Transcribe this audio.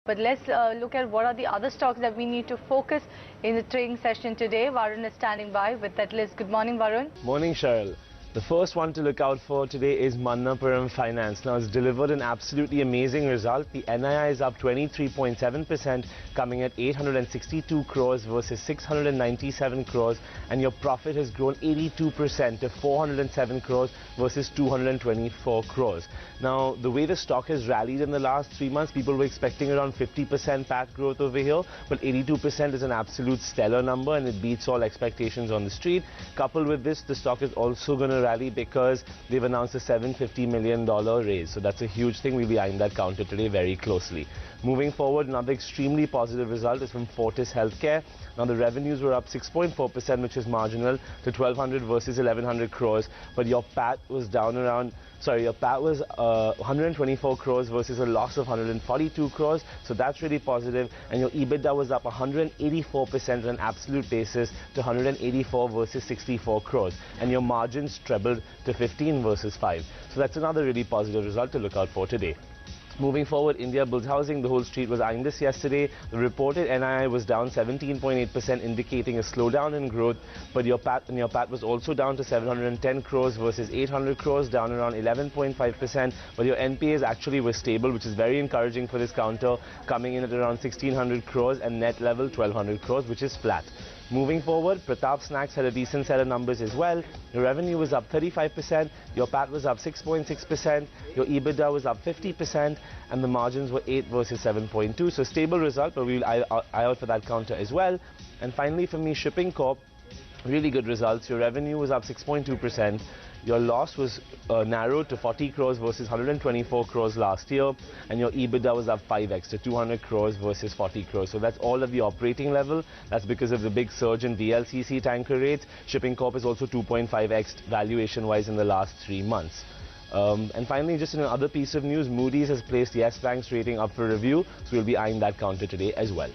But let's look at what are the other stocks that we need to focus in the trading session today. Varun is standing by with that list. Good morning, Varun. Morning, Cheryl. The first one to look out for today is Manappuram Finance. Now, it's delivered an absolutely amazing result. The NII is up 23.7%, coming at 862 crores versus 697 crores, and your profit has grown 82% to 407 crores versus 224 crores. Now, the way the stock has rallied in the last 3 months, people were expecting around 50% PAT growth over here, but 82% is an absolute stellar number, and it beats all expectations on the street. Coupled with this, the stock is also going to rally because they've announced a $750 million raise. So that's a huge thing. We'll be eyeing that counter today very closely. Moving forward, another extremely positive result is from Fortis Healthcare. Now, the revenues were up 6.4%, which is marginal, to 1,200 versus 1,100 crores. But your PAT was down around, your PAT was 124 crores versus a loss of 142 crores. So that's really positive. And your EBITDA was up 184% on an absolute basis to 184 versus 64 crores. And your margins trebled to 15 versus 5. So that's another really positive result to look out for today. Moving forward, Indibulls Housing, the whole street was eyeing this yesterday. The reported NII was down 17.8%, indicating a slowdown in growth. But your PAT was also down to 710 crores versus 800 crores, down around 11.5%. But your NPAs actually were stable, which is very encouraging for this counter, coming in at around 1,600 crores and net level 1,200 crores, which is flat. Moving forward, Prataap Snacks had a decent set of numbers as well. Your revenue was up 35%, your PAT was up 6.6%, your EBITDA was up 50%, and the margins were 8 versus 7.2. So stable result, but we'll eye out for that counter as well. And finally, for me, Shipping Corp, really good results. Your revenue was up 6.2%. Your loss was narrowed to 40 crores versus 124 crores last year, and your EBITDA was up 5x to 200 crores versus 40 crores. So that's all at the operating level. That's because of the big surge in VLCC tanker rates. Shipping Corp is also 2.5x valuation-wise in the last 3 months. And finally, just in another piece of news, Moody's has placed Yes Bank's rating up for review, so we'll be eyeing that counter today as well.